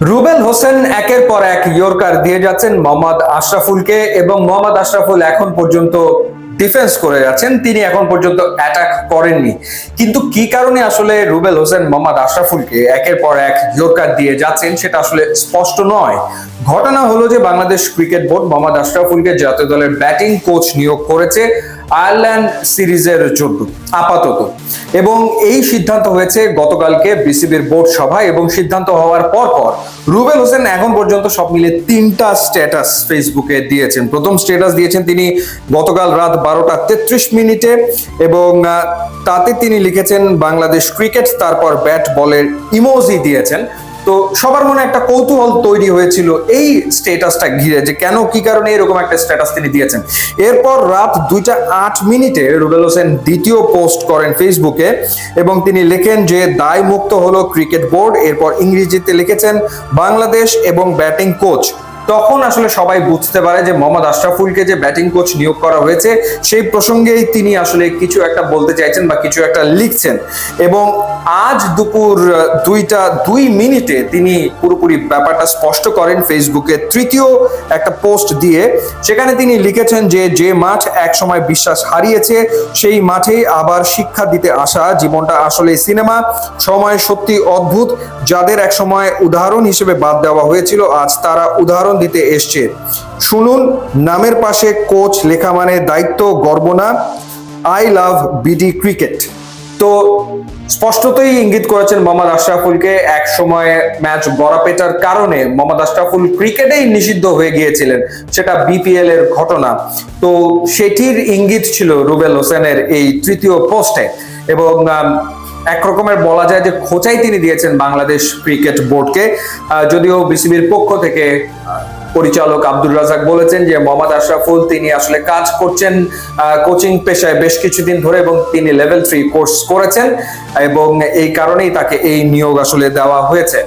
রুবেল হোসেন একের পর এক ইয়র্কার দিয়ে যাচ্ছেন মোহাম্মদ আশরাফুলকে এবং মোহাম্মদ আশরাফুল এখন পর্যন্ত ডিফেন্স করে যাচ্ছেন, তিনি এখন পর্যন্ত অ্যাটাক করেননি। কিন্তু কি কারণে আসলে রুবেল হোসেন মোহাম্মদ আশরাফুলকে একের পর এক ইয়র্কার দিয়ে যাচ্ছেন সেটা আসলে স্পষ্ট নয়। ঘটনা হলো যে বাংলাদেশ ক্রিকেট বোর্ড মোহাম্মদ আশরাফুলকে জাতীয় দলের ব্যাটিং কোচ নিয়োগ করেছে আয়ারল্যান্ড সিরিজের জন্য আপাতত, এবং এই সিদ্ধান্ত হয়েছে গতকালকে বিসিবির বোর্ড সভায়। এবং সিদ্ধান্ত হওয়ার পর রুবেল হোসেন এখন পর্যন্ত সব মিলে 3টা স্ট্যাটাস ফেসবুকে দিয়েছেন। প্রথম স্ট্যাটাস দিয়েছেন তিনি গতকাল রাত 12:33 এবং তাতে তিনি লিখেছেন বাংলাদেশ ক্রিকেট, তারপর ব্যাট বলের ইমোজি দিয়েছেন। তো সবার মনে একটা কৌতূহল তৈরি হয়েছিল এই স্ট্যাটাসটা ঘিরে, যে কেন কি কারণে এরকম একটা স্ট্যাটাস তিনি দিয়েছেন। এরপর রাত 2:08 রুবেল হোসেন দ্বিতীয় পোস্ট করেন ফেসবুকে এবং তিনি লেখেন যে দায় মুক্ত হলো ক্রিকেট বোর্ড। এরপর ইংরেজিতে লিখেছেন বাংলাদেশ এবং ব্যাটিং কোচ। তখন আসলে সবাই বুঝতে পারে যে মোহাম্মদ আশরাফুলকে যে ব্যাটিং কোচ নিয়োগ করা হয়েছে সেই প্রসঙ্গেই তিনি আসলে কিছু একটা বলতে চাইছেন বা কিছু একটা লিখছেন। এবং আজ দুপুর 2:02 তিনি পুরোপুরি ব্যাপারটা স্পষ্ট করেন ফেসবুকে তৃতীয় একটা পোস্ট দিয়ে। সেখানে তিনি লিখেছেন যে মাঠ একসময় বিশ্বাস হারিয়েছে সেই মাঠেই আবার শিক্ষা দিতে আসা। জীবনটা আসলে সিনেমা, সময় সত্যি অদ্ভুত। যাদের একসময় উদাহরণ হিসেবে বাদ দেওয়া হয়েছিল আজ তারা উদাহরণ দিতে এসছে। শুনুন, নামের পাশে কোচ লেখা মানে দায়িত্ব, গর্ব না। I love BD cricket. তো স্পষ্টতই ইঙ্গিত করেছেন মোহাম্মদ আশরাফুলকে। এক সময় ম্যাচ গড়াপেটার কারণে মোহাম্মদ আশরাফুল ক্রিকেটেই নিষিদ্ধ হয়ে গিয়েছিলেন, সেটা বিপিএল এর ঘটনা। তো সেটির ইঙ্গিত ছিল রুবেল হোসেনের এই তৃতীয় পোস্টে। এবং এক রকমের বলা যায় যে খোঁচাই তিনি দিয়েছেন বাংলাদেশ ক্রিকেট বোর্ডকে। যদিও বিসিবির পক্ষ থেকে পরিচালক আব্দুর রাজাক বলেছেন যে মোহাম্মদ আশরাফুল তিনি আসলে কাজ করছেন কোচিং পেশায় বেশ কিছুদিন ধরে এবং তিনি লেভেল 3 কোর্স করেছেন এবং এই কারণেই তাকে এই নিয়োগ আসলে দেওয়া হয়েছে।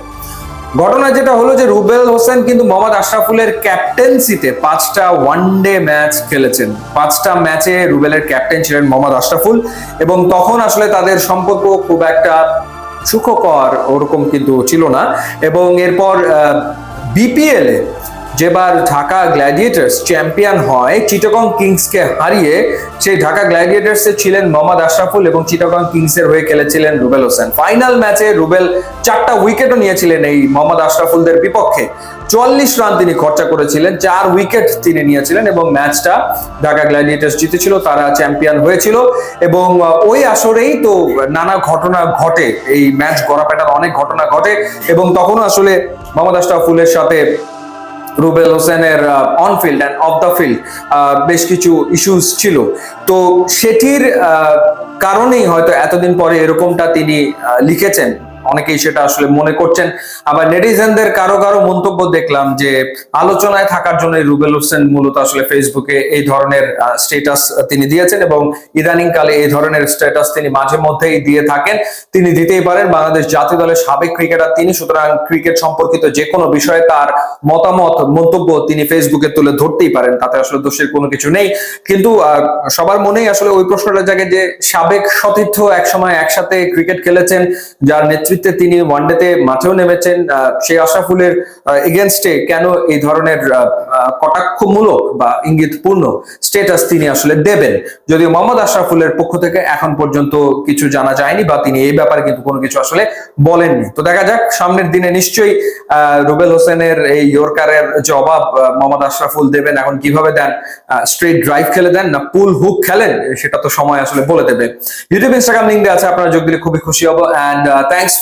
ঘটনা যেটা হলো যে রুবেল হোসেন কিন্তু মোহাম্মদ আশরাফুলের ক্যাপ্টেন্সিতে 5টা ওয়ানডে ম্যাচ খেলেছেন। 5টা ম্যাচে রুবেলের ক্যাপ্টেন ছিলেন মোহাম্মদ আশরাফুল এবং তখন আসলে তাদের সম্পর্ক খুব একটা সুখকর ওরকম কিন্তু ছিল না। এবং এরপর বিপিএল এ যেবার ঢাকা গ্ল্যাডিয়েটার্স চ্যাম্পিয়ন হয় চিটাগং কিংসকে হারিয়ে, সেই ঢাকা গ্ল্যাডিয়েটার্সে ছিলেন মোহাম্মদ আশরাফুল এবং চিটাগং কিংসের হয়ে খেলেছিলেন রুবেল হোসেন। ফাইনাল ম্যাচে রুবেল 4টা উইকেটও নিয়েছিলেন এই মোহাম্মদ আশরাফুলদের বিপক্ষে। 44 রান তিনি খরচা করেছিলেন, 4 উইকেট তিনি নিয়েছিলেন এবং ম্যাচটা ঢাকা গ্ল্যাডিয়েটার্স জিতেছিল, তারা চ্যাম্পিয়ন হয়েছিল। এবং ওই আসরেই তো নানা ঘটনা ঘটে, এই ম্যাচ গড়াপেটার অনেক ঘটনা ঘটে এবং তখনও আসলে মোহাম্মদ আশরাফুলের সাথে রুবেল হোসেনের on field and of the field বেশ কিছু ইস্যুস ছিল। তো সেটির কারণেই হয়তো এতদিন পরে এরকমটা তিনি লিখেছেন, অনেকেই সেটা আসলে মনে করছেন। আবার নেটিজেনদের কারো মন্তব্য দেখলাম যে আলোচনায় থাকার জন্য রুবেল হোসেন মূলত আসলে ফেসবুকে এই ধরনের স্ট্যাটাস তিনি দিয়েছেন এবং ইদানিং কালে এই ধরনের স্ট্যাটাস তিনি মাঝে মধ্যেই দিয়ে থাকেন। তিনি দিতেই পারেন, বাংলাদেশ জাতীয় দলের সাবেক ক্রিকেটার তিনি, সুতরাং ক্রিকেট সম্পর্কিত যে কোনো বিষয়ে তার মতামত মন্তব্য তিনি ফেসবুকে তুলে ধরতেই পারেন, তাতে আসলে দোষের কোনো কিছু নেই। কিন্তু সবার মনেই আসলে ওই প্রশ্নটা জাগে যে সাবেক সতীর্থ একসময় একসাথে ক্রিকেট খেলেছেন, যার নেতৃত্বে তিনি ওয়ানডেতে মাঠেও নেমেছেন, সেই আশরাফুলের এগেনস্টে কেন এই ধরনের কটাক্ষমূলক বা ইঙ্গিতপূর্ণ স্ট্যাটাস তিনি আসলে দেবেন। যদিও মোহাম্মদ আশরাফুলের পক্ষ থেকে এখন পর্যন্ত কিছু জানা যায়নি বা তিনি এই ব্যাপারে কিন্তু কোনো কিছু আসলে বলেননি। তো দেখা যাক সামনের দিনে নিশ্চয়ই রুবেল হোসেনের এই ইয়র্কারের জবাব মোহাম্মদ আশরাফুল দেবেন। এখন কিভাবে দেন, স্ট্রেট ড্রাইভ খেলে দেন না পুল হুক খেলেন, সেটা তো সময় আসলে বলে দেবে। ইউটিউব ইনস্টাগ্রাম লিঙ্ক দেওয়া আছে, আপনারা যোগ দিলে খুবই খুশি হব। And thanks